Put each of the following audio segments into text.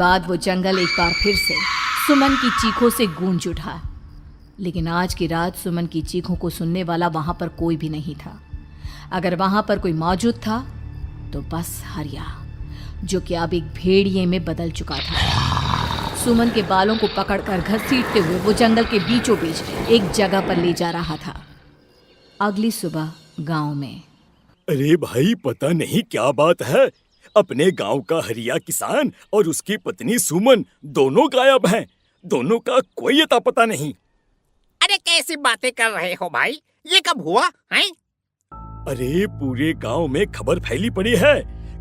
बाद वो जंगल एक बार फिर से सुमन की चीखों से गूंज उठा। लेकिन आज की रात सुमन की चीखों को सुनने वाला वहां पर कोई भी नहीं था। अगर वहां पर कोई मौजूद था तो बस हरिया, जो कि अब एक भेड़िए में बदल चुका था। सुमन के बालों को पकड़कर घसीटते हुए वो जंगल के बीचों बीच एक जगह पर ले जा रहा था। अगली सुबह गांव में। अरे भाई, पता नहीं क्या बात है, अपने गांव का हरिया किसान और उसकी पत्नी सुमन दोनों गायब हैं। दोनों का कोई अता पता नहीं। अरे कैसी बातें कर रहे हो भाई, ये कब हुआ है? अरे पूरे गांव में खबर फैली पड़ी है।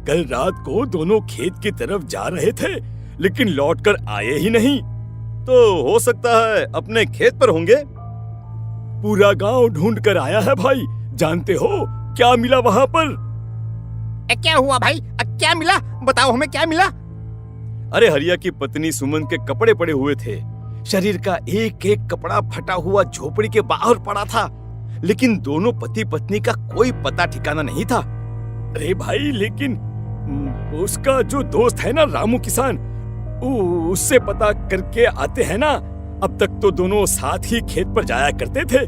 कल रात को दोनों खेत की तरफ जा रहे थे, लेकिन लौट कर आए ही नहीं। तो हो सकता है अपने खेत पर होंगे। पूरा गांव ढूंढ कर आया है भाई। जानते हो क्या मिला वहां पर? क्या हुआ भाई, क्या मिला? बताओ हमें क्या मिला। अरे हरिया की पत्नी सुमन के कपड़े पड़े हुए थे। शरीर का एक एक कपड़ा फटा हुआ झोपड़ी के बाहर पड़ा था, लेकिन दोनों पति पत्नी का कोई पता ठिकाना नहीं था। अरे भाई, लेकिन उसका जो दोस्त है ना रामू किसान, उससे पता करके आते हैं ना। अब तक तो दोनों साथ ही खेत पर जाया करते थे।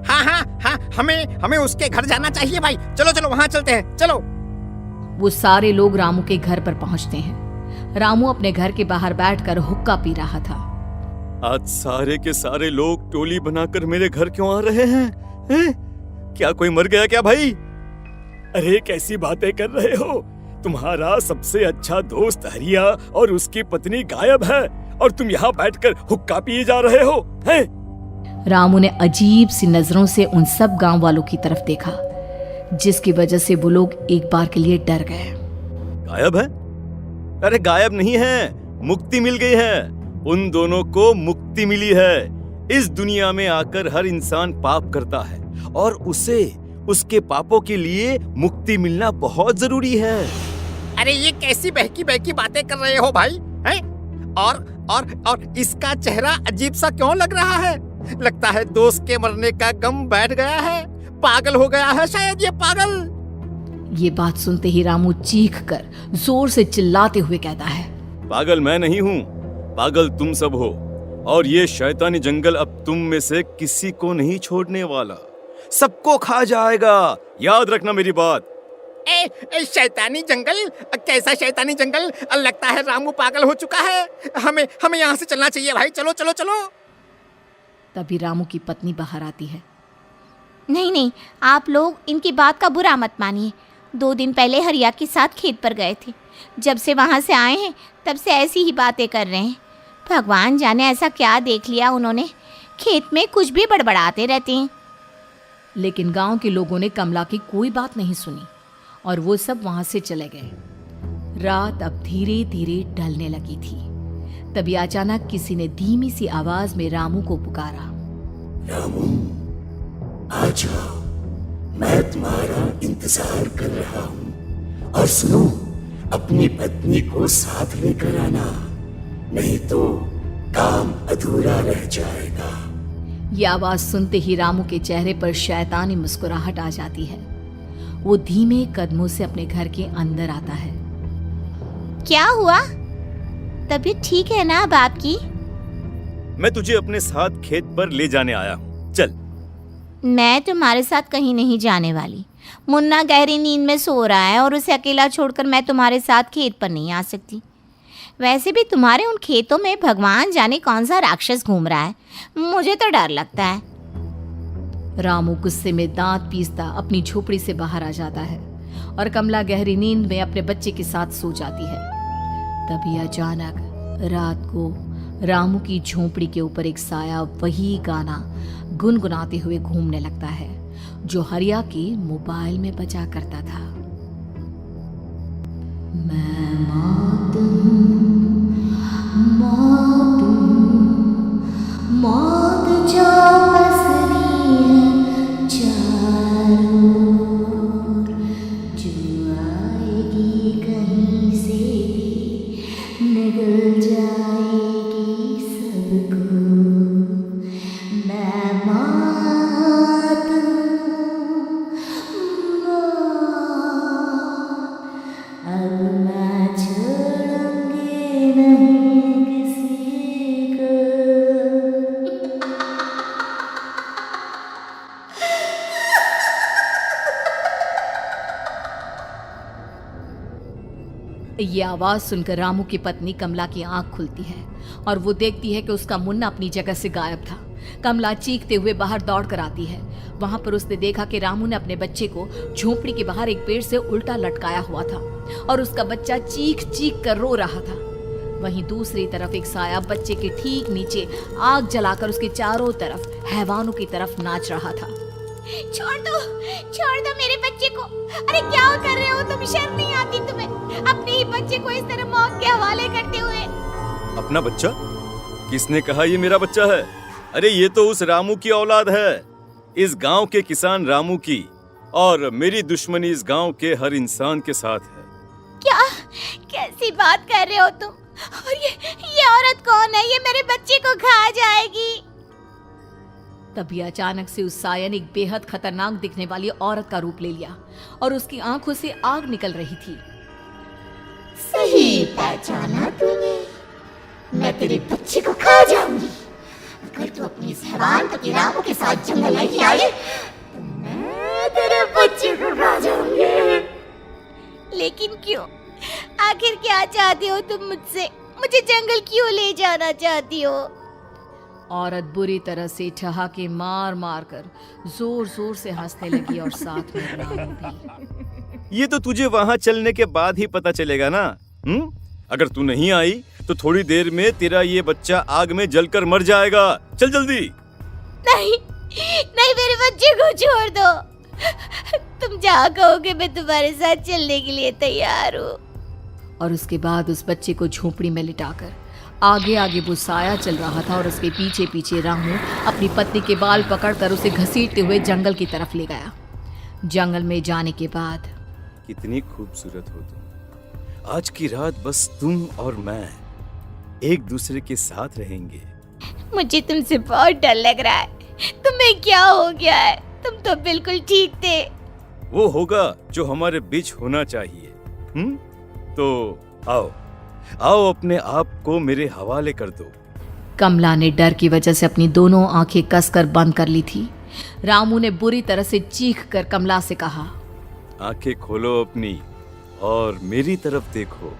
हाँ, हमें उसके घर जाना चाहिए भाई। चलो वहाँ चलते हैं, चलो। वो सारे लोग रामू के घर पर पहुंचते हैं। रामू अपने घर के बाहर बैठकर हुक्का पी रहा था। आज सारे के सारे लोग टोली बनाकर मेरे घर क्यों आ रहे हैं? क्या कोई मर गया क्या भाई? अरे कैसी बातें कर रहे हो? तुम्हारा सबसे अच्छा दोस्त हरिया और उसकी पत्नी गायब है और तुम यहाँ बैठकर हुक्का पिए जा रहे हो हैं? रामू ने अजीब सी नजरों से उन सब गांव वालों की तरफ देखा, जिसकी वजह से वो लोग एक बार के लिए डर गए। गायब है? अरे गायब नहीं है, मुक्ति मिल गई है। उन दोनों को मुक्ति मिली है। इस दुनिया में आकर हर इंसान पाप करता है और उसे उसके पापों के लिए मुक्ति मिलना बहुत जरूरी है। अरे ये कैसी बहकी बहकी बातें कर रहे हो भाई हैं? और इसका चेहरा अजीब सा क्यों लग रहा है? लगता है दोस्त के मरने का गम बैठ गया है। पागल हो गया है शायद ये पागल। ये बात सुनते ही रामू चीख कर जोर से चिल्लाते हुए कहता है, पागल मैं नहीं हूँ, पागल तुम सब हो। और ये शैतानी जंगल अब तुम में से किसी को नहीं छोड़ने वाला, सबको खा जाएगा। याद रखना मेरी बात। शैतानी जंगल? कैसा शैतानी जंगल? लगता है रामू पागल हो चुका है। हमें यहाँ से चलना चाहिए भाई। चलो। तभी रामू की पत्नी बाहर आती है। नहीं, आप लोग इनकी बात का बुरा मत मानिए। 2 दिन पहले हरिया के साथ खेत पर गए थे। जब से वहाँ से आए हैं तब से ऐसी ही बातें कर रहे हैं। भगवान जाने ऐसा क्या देख लिया उन्होंने, खेत में कुछ भी बड़बड़ाते रहते हैं। लेकिन गांव के लोगों ने कमला की कोई बात नहीं सुनी और वो सब वहां से चले गए। रात अब धीरे धीरे ढलने लगी थी। तभी अचानक किसी ने धीमी सी आवाज में रामू को पुकारा। रामू, आ जाओ, मैं तुम्हारा इंतजार कर रहा हूँ। और सुनो, अपनी पत्नी को साथ लेकर आना, नहीं तो काम अधूरा रह जाएगा। ये आवाज सुनते ही रामू के चेहरे पर शैतानी मुस्कुराहट आ जाती है। वो धीमे कदमों से अपने घर के अंदर आता है। क्या हुआ? तबीयत ठीक है ना अब आपकी? मैं तुझे अपने साथ खेत पर ले जाने आया हूँ, चल। मैं तुम्हारे साथ कहीं नहीं जाने वाली। मुन्ना गहरी नींद में सो रहा है और उसे अकेला छोड़कर मैं तुम्हारे साथ खेत पर नहीं आ सकती। वैसे भी तुम्हारे उन खेतों में भगवान जाने कौन सा राक्षस घूम रहा है, मुझे तो डर लगता है। रामू गुस्से में दांत पीसता अपनी झोपड़ी से बाहर आ जाता है और कमला गहरी नींद में अपने बच्चे के साथ सो जाती है। तभी अचानक रात को रामू की झोपड़ी के ऊपर एक साया वही गाना गुनगुनाते हुए घूमने लगता है जो हरिया के मोबाइल में बजा करता था। मैं मौत जो पसरी है चारों ओर, जो आएगी कहीं से भी निगल जाएगी सबको। मैं मौत अब मैं छोड़ूंगी नहीं। ये आवाज सुनकर रामू की पत्नी कमला की आंख खुलती है और वो देखती है कि उसका मुन्ना अपनी जगह से गायब था। कमला चीखते हुए बाहर दौड़ कर आती है। वहां पर उसने देखा कि रामू ने अपने बच्चे को झोपड़ी के बाहर एक पेड़ से उल्टा लटकाया हुआ था और उसका बच्चा चीख चीख कर रो रहा था। वहीं दूसरी तरफ एक साया बच्चे के ठीक नीचे आग जलाकर उसके चारों तरफ हैवानों की तरफ नाच रहा था। छोड़ दो मेरे बच्चे को। अरे क्या कर रहे हो तुम? शर्म नहीं आती तुम्हें अपने ही बच्चे को इस तरह मौत के हवाले करते हुए? अपना बच्चा? किसने कहा ये मेरा बच्चा है? अरे ये तो उस रामू की औलाद है, इस गांव के किसान रामू की, और मेरी दुश्मनी इस गांव के हर इंसान के साथ है। क्या कैसी बात कर रहे हो तुम? और ये औरत कौन है? ये मेरे बच्चे को खा जाएगी। तभी अचानक से उस साया ने एक बेहद खतरनाक दिखने वाली औरत का रूप ले लिया और उसकी आंखों से आग निकल रही थी। सही पहचाना तूने, मैं तेरे बच्चे को खा जाऊंगी। अगर तू अपनी इस हैवान पति रामू के साथ जंगल नहीं आई तो मैं तेरे बच्चे को खा जाऊंगी। लेकिन क्यों? आखिर क्या चाहती हो तुम मुझसे? मुझे जंगल क्यों ले जाना चाहती हो? औरत बुरी तरह से ठहाके मार मार कर जोर जोर से हंसने लगी और साथ में रामू भी। ये तो तुझे वहां चलने के बाद ही पता चलेगा ना। अगर तू नहीं आई तो थोड़ी देर में तेरा ये बच्चा आग में जलकर मर जाएगा। चल जल्दी। नहीं मेरे बच्चे को छोड़ दो। तुम जहाँ कहोगे मैं तुम्हारे साथ चलने के लिए तैयार हूँ। और उसके बाद उस बच्चे को झोपड़ी में लिटाकर आगे आगे वो साया चल रहा था और उसके पीछे पीछे रामू अपनी पत्नी के बाल पकड़कर उसे घसीटते हुए जंगल की तरफ ले गया। जंगल में जाने के बाद, कितनी खूबसूरत हो तुम। आज की रात बस तुम और मैं एक दूसरे के साथ रहेंगे। मुझे तुमसे बहुत डर लग रहा है। तुम्हें क्या हो गया है? तुम तो बिल्कुल ठीक थे। वो होगा जो हमारे बीच होना चाहिए। तो आओ अपने आप को मेरे हवाले कर दो। कमला ने डर की वजह से अपनी दोनों आंखें कसकर बंद कर ली थी। रामू ने बुरी तरह से चीख कर कमला से कहा, आंखें खोलो अपनी और मेरी तरफ देखो।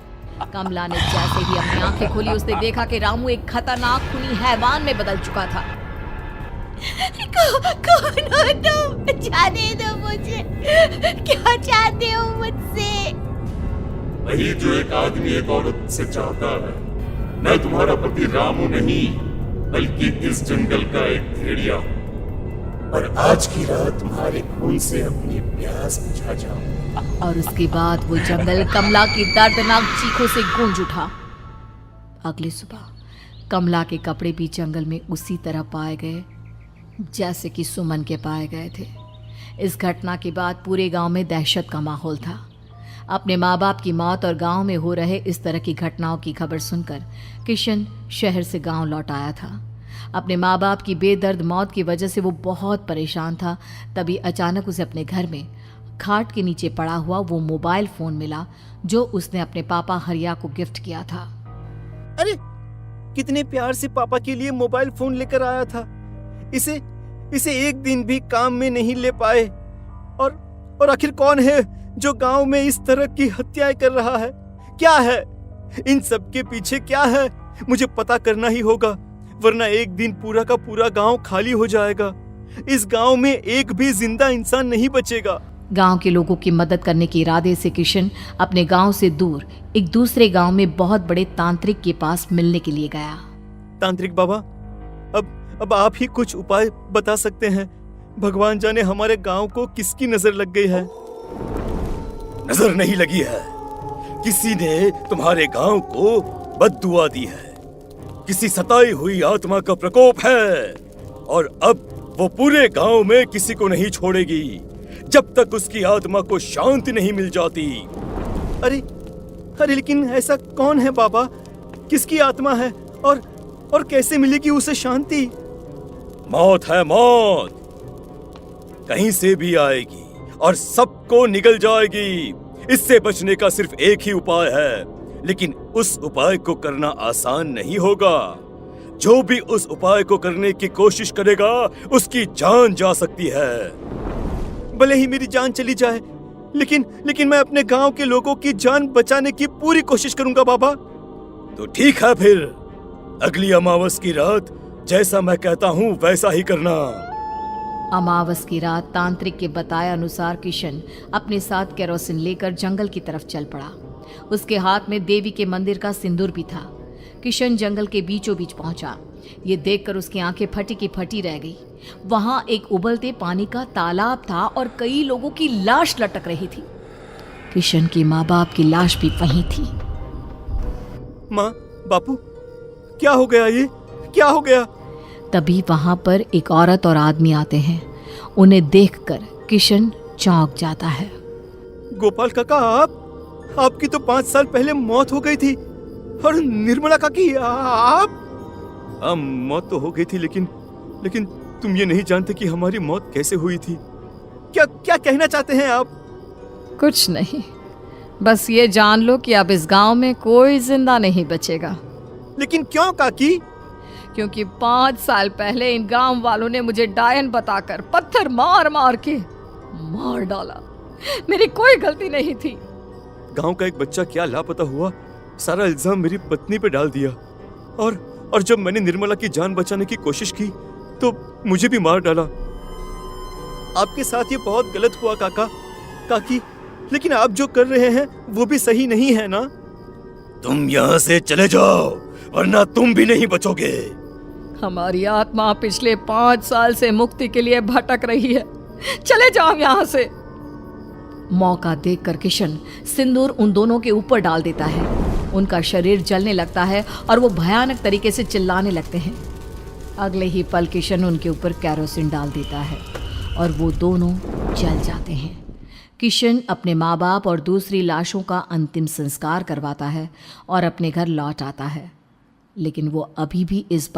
कमला ने जैसे ही अपनी आंखें खोली उसने देखा कि रामू एक खतरनाक खूनी हैवान में बदल चुका था। कौन हो तुम? जाने दो मुझे। क्या चाहते हो मुझसे? वही जो एक आदमी एक औरत से चाहता है। मैं तुम्हारा पति रामू नहीं बल्कि इस जंगल का एक भेड़िया हूँ और आज की रात तुम्हारे खून से अपनी प्यास बुझा जाऊं। और उसके बाद वो जंगल कमला की दर्दनाक चीखों से गूंज उठा। अगली सुबह कमला के कपड़े भी जंगल में उसी तरह पाए गए जैसे कि सुमन के पाए गए थे। इस घटना के बाद पूरे गांव में दहशत का माहौल था। अपने माँ बाप की मौत और गांव में हो रहे इस तरह की घटनाओं की खबर सुनकर किशन शहर से गांव लौट आया था। अपने माँ बाप की बेदर्द मौत की वजह से वो बहुत परेशान था। तभी अचानक उसे अपने घर में खाट के नीचे पड़ा हुआ वो मोबाइल फोन मिला जो उसने अपने पापा हरिया को गिफ्ट किया था। अरे कितने प्यार से पापा के लिए मोबाइल फोन लेकर आया था। इसे एक दिन भी काम में नहीं ले पाए। और आखिर कौन है जो गांव में इस तरह की हत्याएं कर रहा है? क्या है इन सब के पीछे? क्या है? मुझे पता करना ही होगा, वरना एक दिन पूरा का पूरा गांव खाली हो जाएगा। इस गांव में एक भी जिंदा इंसान नहीं बचेगा। गांव के लोगों की मदद करने के इरादे से किशन अपने गांव से दूर एक दूसरे गांव में बहुत बड़े तांत्रिक के पास मिलने के लिए गया। तांत्रिक बाबा, अब आप ही कुछ उपाय बता सकते हैं। भगवान जाने हमारे गांव को किसकी नजर लग गई है। नजर नहीं लगी है, किसी ने तुम्हारे गांव को बद्दुआ दी है। किसी सताई हुई आत्मा का प्रकोप है और अब वो पूरे गांव में किसी को नहीं छोड़ेगी जब तक उसकी आत्मा को शांति नहीं मिल जाती। अरे लेकिन ऐसा कौन है बाबा? किसकी आत्मा है और कैसे मिलेगी उसे शांति? मौत है, मौत कहीं से भी आएगी और सबको निगल जाएगी। इससे बचने का सिर्फ एक ही उपाय है, लेकिन उस उपाय को करना आसान नहीं होगा। जो भी उस उपाय को करने की कोशिश करेगा उसकी जान जा सकती है। भले ही मेरी जान चली जाए, लेकिन मैं अपने गांव के लोगों की जान बचाने की पूरी कोशिश करूंगा बाबा। तो ठीक है फिर, अगली अमावस की रात जैसा मैं कहता हूँ वैसा ही करना। अमावस की रात तांत्रिक के बताए अनुसार किशन अपने साथ केरोसिन लेकर जंगल की तरफ चल पड़ा। उसके हाथ में देवी के मंदिर का सिंदूर भी था। किशन जंगल के बीचों बीच पहुंचा। ये देखकर उसकी आंखें फटी की फटी रह गई। वहां एक उबलते पानी का तालाब था और कई लोगों की लाश लटक रही थी। किशन की माँ बाप की लाश भी वहीं थी। माँ, बापू, क्या हो गया? ये क्या हो गया? तभी वहां पर एक औरत और आदमी आते हैं। उन्हें देखकर किशन चौंक जाता है। गोपाल काका, आपकी तो 5 साल पहले मौत हो गई थी। और निर्मला काकी, आप? मौत तो हो गई थी, लेकिन तुम ये नहीं जानते कि हमारी मौत कैसे हुई थी। क्या कहना चाहते हैं आप? कुछ नहीं, बस ये जान लो कि अब इस गांव में कोई जिंदा नहीं बचेगा। लेकिन क्यों काकी? क्योंकि 5 साल पहले इन गांव वालों ने मुझे डायन बताकर पत्थर मार मार के मार डाला। मेरी कोई गलती नहीं थी। गांव का एक बच्चा क्या लापता हुआ, सारा इल्जाम मेरी पत्नी पे डाल दिया। और जब मैंने निर्मला की जान बचाने की कोशिश की तो मुझे भी मार डाला। आपके साथ ये बहुत गलत हुआ काकी, लेकिन आप जो कर रहे हैं वो भी सही नहीं है ना? तुम यहाँ से चले जाओ वरना तुम भी नहीं बचोगे। हमारी आत्मा पिछले 5 साल से मुक्ति के लिए भटक रही है। चले जाओ यहाँ से। मौका देखकर किशन सिंदूर उन दोनों के ऊपर डाल देता है। उनका शरीर जलने लगता है और वो भयानक तरीके से चिल्लाने लगते हैं। अगले ही पल किशन उनके ऊपर केरोसिन डाल देता है और वो दोनों जल जाते हैं। किशन अपने माँ बाप और दूसरी लाशों का अंतिम संस्कार करवाता है और अपने घर लौट आता है, लेकिन वो अभी भी इस बात